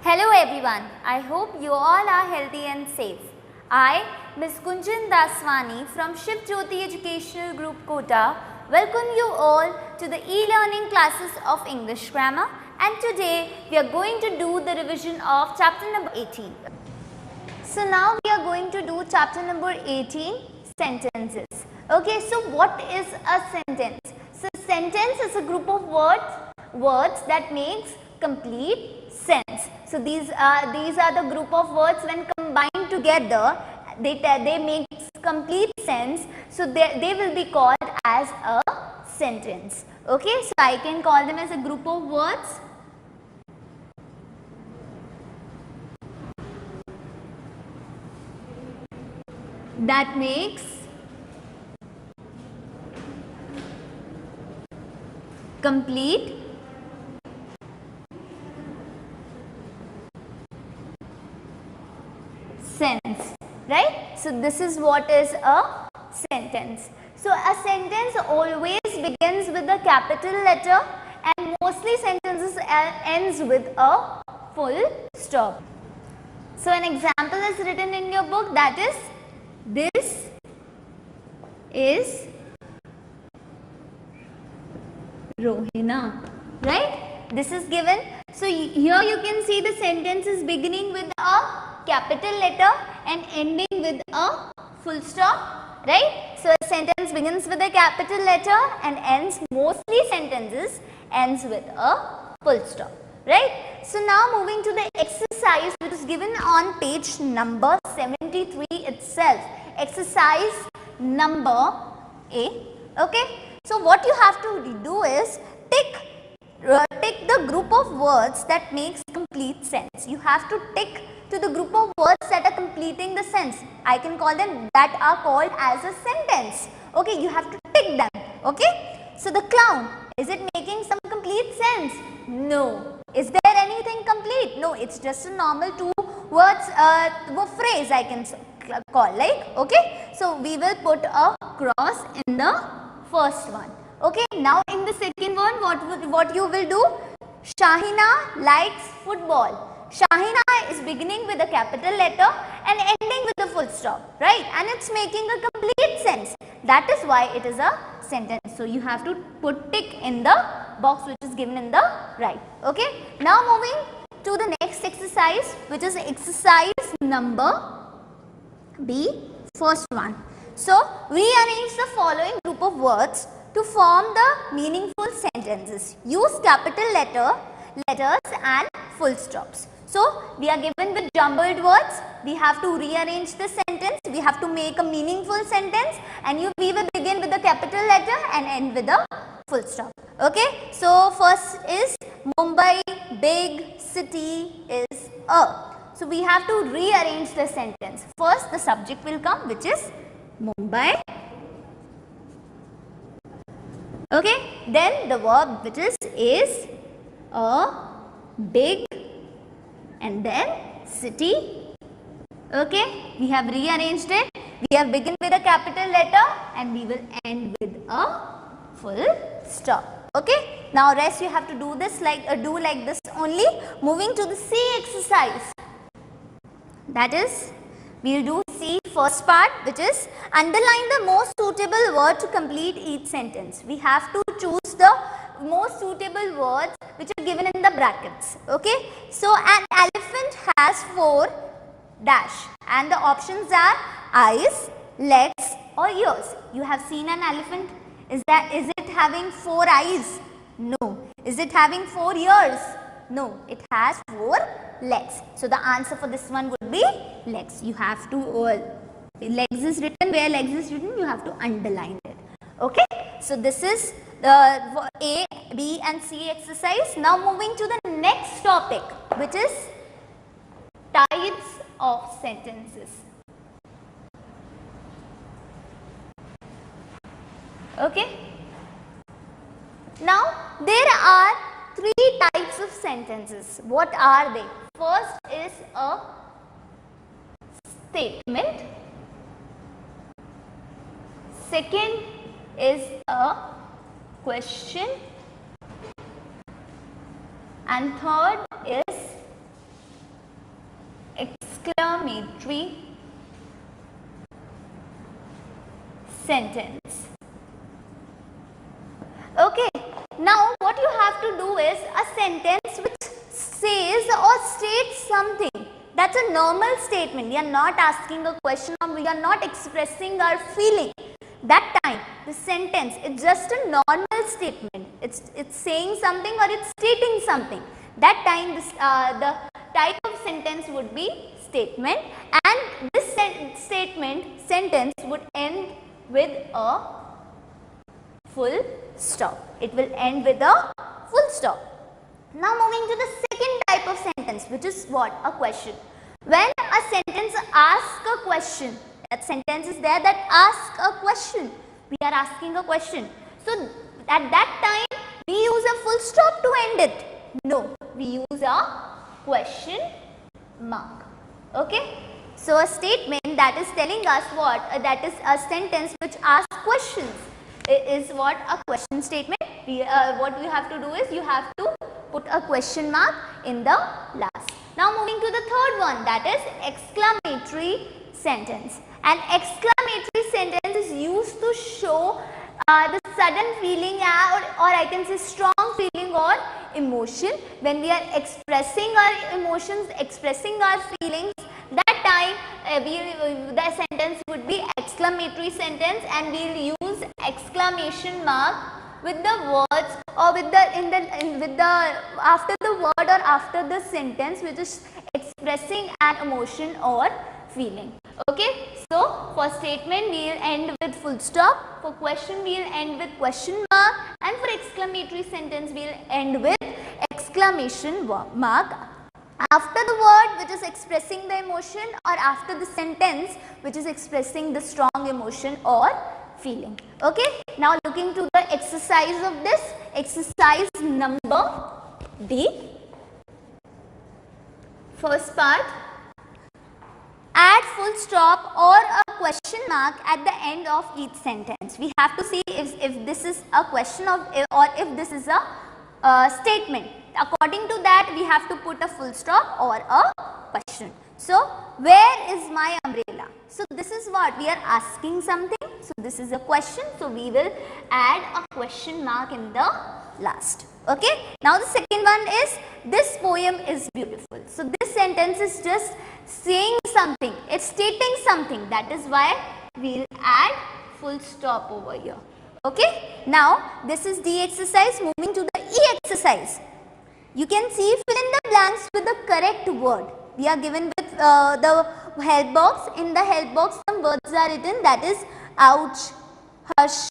Hello everyone, I hope you all are healthy and safe. I, Ms. Kunjan Daswani from Shiv Jyoti Educational Group Kota, welcome you all to the e-learning classes of English Grammar, and today we are going to do the revision of chapter number 18. So now we are going to do chapter number 18, sentences. Okay, so what is a sentence? So sentence is a group of words that makes complete sense. So these are the group of words when combined together, they make complete sense. So they will be called as a sentence. Okay, so I can call them as a group of words that makes complete sense, right? So this is what is a sentence. So a sentence always begins with a capital letter and mostly sentences ends with a full stop. So an example is written in your book, that is, this is Rohina, right? This is given. So here you can see the sentence is beginning with a capital letter and ending with a full stop, right? So a sentence begins with a capital letter and mostly sentences ends with a full stop, right? So now moving to the exercise which is given on page number 73 itself. Exercise number A. Okay. So what you have to do is tick the group of words that makes complete sense. You have to tick to the group of words that are completing the sense. I can call them that are called as a sentence. Okay, you have to tick them. Okay. So the clown, is it making some complete sense? No. Is there anything complete? No, it's just a normal two words phrase I can call, like, okay. So we will put a cross in the first one. Okay, now in the second one, what you will do? Shahina likes football. Shahina is beginning with a capital letter and ending with a full stop, right? And it's making a complete sense. That is why it is a sentence. So you have to put tick in the box which is given in the right. Okay, now moving to the next exercise, which is exercise number B, first one. So rearrange the following group of words to form the meaningful sentences. Use capital letters and full stops. So we are given with jumbled words. We have to rearrange the sentence. We have to make a meaningful sentence, and we will begin with a capital letter and end with a full stop. Okay. So first is Mumbai, big city is a. So we have to rearrange the sentence. First the subject will come, which is Mumbai. Okay, then the verb which is a, big, and then city. Okay, we have rearranged it. We have begun with a capital letter and we will end with a full stop. Okay, now rest you have to do this like this only. Moving to the C exercise. That is, we will do C first part, which is underline the most suitable word to complete each sentence. We have to choose the most suitable words which are given in the brackets. Okay. So an elephant has 4 dash and the options are eyes, legs or ears. You have seen an elephant. Is it having 4 eyes? No. Is it having 4 ears? No, it has 4 legs. So the answer for this one would be legs. You have to, legs is written, where legs is written, you have to underline it. Okay. So this is the A, B and C exercise. Now moving to the next topic, which is types of sentences. Okay. Now there are 3 types of sentences. What are they? First is a statement. Second is a question. And third is exclamatory sentence. Okay, now what you have to do is a sentence which says or states something. That's a normal statement. We are not asking a question or we are not expressing our feeling. That time the sentence is just a normal statement. It's saying something or it's stating something. That time this, the type of sentence would be statement, and this sentence would end with a full stop. It will end with a full stop. Now moving to the second type of sentence, which is what? A question. When a sentence asks a question, that sentence is there that asks a question. We are asking a question. So at that time we use a full stop to end it. No, we use a question mark. Okay. So a statement that is telling us what? That is a sentence which asks questions. It is what? A question statement. What you have to do is you have to put a question mark in the last. Now moving to the third one, that is exclamatory sentence. An exclamatory sentence is used to show the sudden feeling or I can say strong feeling or emotion. When we are expressing our emotions, expressing our feelings, that time the sentence would be exclamatory sentence, and we will use exclamation mark with the words or with the after the word or after the sentence which is expressing an emotion or feeling. Okay, so for statement we will end with full stop, for question we will end with question mark, and for exclamatory sentence we will end with exclamation mark after the word which is expressing the emotion or after the sentence which is expressing the strong emotion or feeling. Okay, now looking to the exercise of this, exercise number D. First part, add full stop or a question mark at the end of each sentence. We have to see if this is a question or if this is a statement. According to that we have to put a full stop or a question. So where is my umbrella? So this is what we are asking something. So this is a question. So we will add a question mark in the last. Okay. Now the second one is, this poem is beautiful. So this sentence is just saying something. It's stating something. That is why we will add full stop over here. Okay. Now this is D exercise. Moving to the E exercise. You can see fill in the blanks with the correct word. We are given with the help box. In the help box some words are written, that is ouch, hush,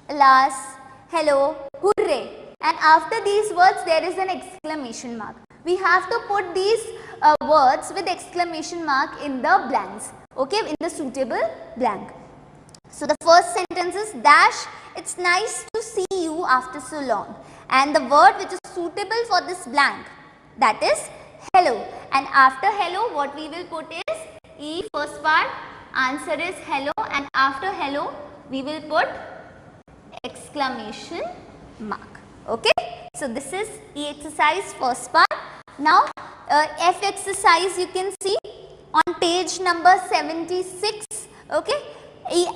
alas, hello, hooray, and after these words there is an exclamation mark. We have to put these words with exclamation mark in the blanks, okay, in the suitable blank. So the first sentence is dash, it's nice to see you after so long, and the word which is suitable for this blank, that is hello, and after hello what we will put is E. First part, answer is hello, and after hello we will put exclamation mark. Okay, so this is E exercise first part. Now F exercise, you can see on page number 76. Okay,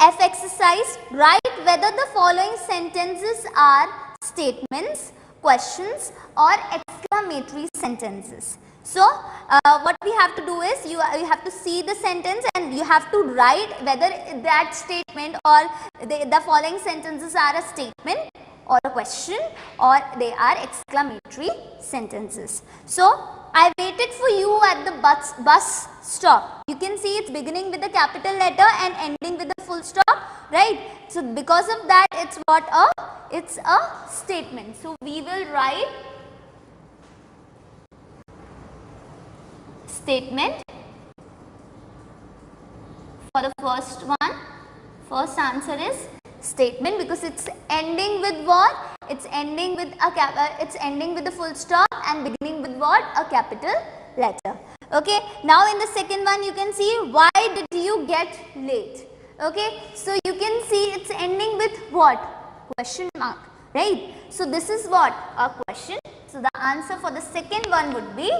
F exercise, write whether the following sentences are statements, questions or exclamatory sentences. So what we have to do is you have to see the sentence and you have to write whether that statement or the following sentences are a statement or a question or they are exclamatory sentences. So I waited for you at the bus stop. You can see it's beginning with a capital letter and ending with a full stop, right? So because of that it's what? It's a statement. So we will write statement for the first one. First answer is statement because it's ending with what? It's ending with a full stop and beginning with what? A capital letter. Okay. Now in the second one you can see, why did you get late? Okay. So you can see it's ending with what? Question mark, right? So this is what? A question. So the answer for the second one would be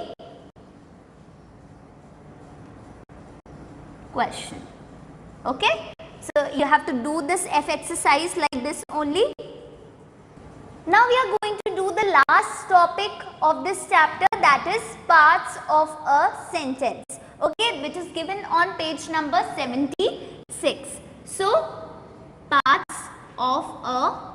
question. Okay, so you have to do this F exercise like this only. Now we are going to do the last topic of this chapter, that is parts of a sentence, okay, which is given on page number 76. So parts of a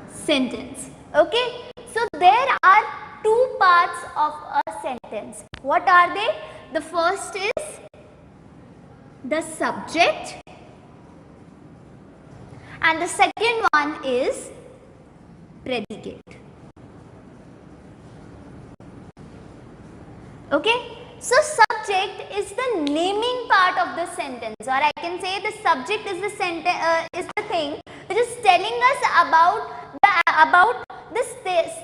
sentence. Okay, so there are two parts of a sentence. What are they? The first is the subject and the second one is predicate. Okay, so subject is the naming part of the sentence, or I can say the subject is the thing which is telling us about this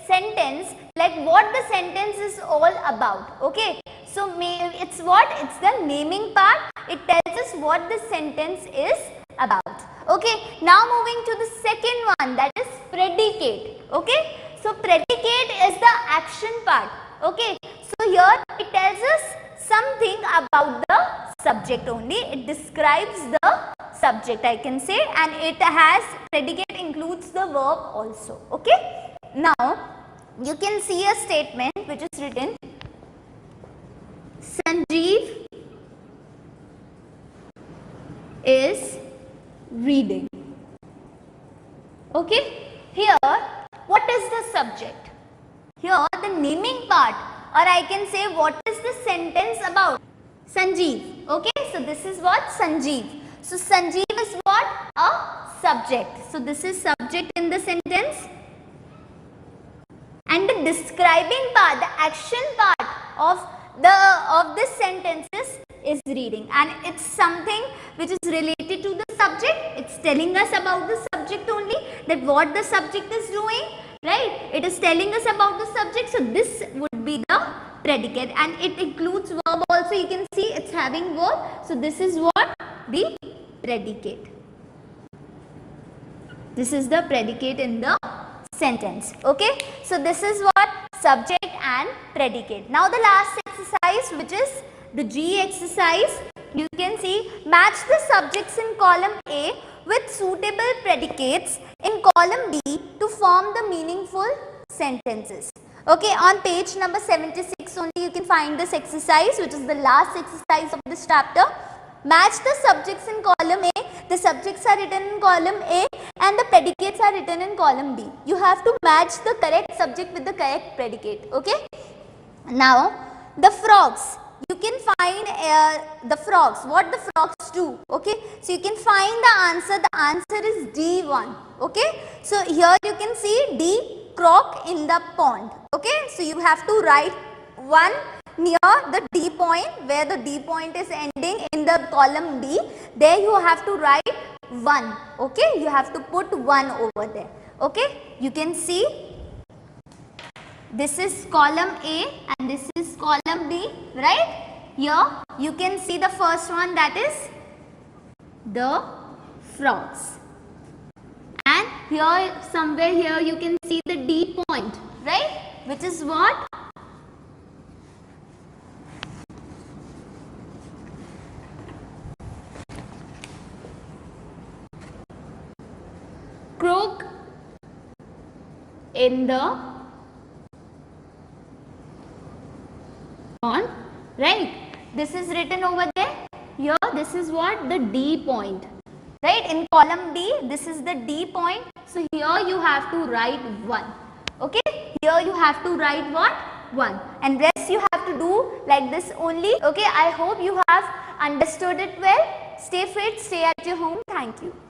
sentence, like what the sentence is all about. Okay, so it's what? It's the naming part. It tells us what the sentence is about. Okay, now moving to the second one, that is predicate. Okay, so predicate is the action part. Okay, so here it tells us something about the subject only. It describes the subject, I can say, and it has, predicate includes the verb also. Okay, now you can see a statement which is written, Sanjeev is reading. Okay, here what is the subject? Here the naming part, or I can say what is the sentence about? Sanjeev. Okay, so this is what? Sanjeev. So Sanjeev is what? A subject. So this is subject in the sentence. And the describing part, the action part of this sentence is reading, and it's something which is related to the subject. It's telling us about the subject only, that what the subject is doing, right? It is telling us about the subject, so this would be the predicate, and it includes verb also. You can see it's having verb, so this is what? The predicate. This is the predicate in the sentence. Okay, so this is what? Subject and predicate. Now the last exercise, which is the G exercise. You can see, match the subjects in column A with suitable predicates in column B to form the meaningful sentences. Okay, on page number 76 only you can find this exercise, which is the last exercise of this chapter. Match the subjects in column A. The subjects are written in column A and the predicates are written in column B. You have to match the correct subject with the correct predicate. Okay. Now the frogs. You can find the frogs. What the frogs do? Okay. So you can find the answer. The answer is D1. Okay. So here you can see D, croc in the pond. Okay. So you have to write 1 near the D point, where the D point is ending in the column B. There you have to write 1. Okay, you have to put 1 over there. Okay, you can see this is column A and this is column B, right? Here you can see the first one, that is the frogs, and here somewhere here you can see the D point, right, which is what? Croak in the pond, right? This is written over there. Here this is what? The D point, right? In column D, this is the D point. So here you have to write 1. Okay? Here you have to write what? 1. And rest you have to do like this only. Okay? I hope you have understood it well. Stay fit, stay at your home. Thank you.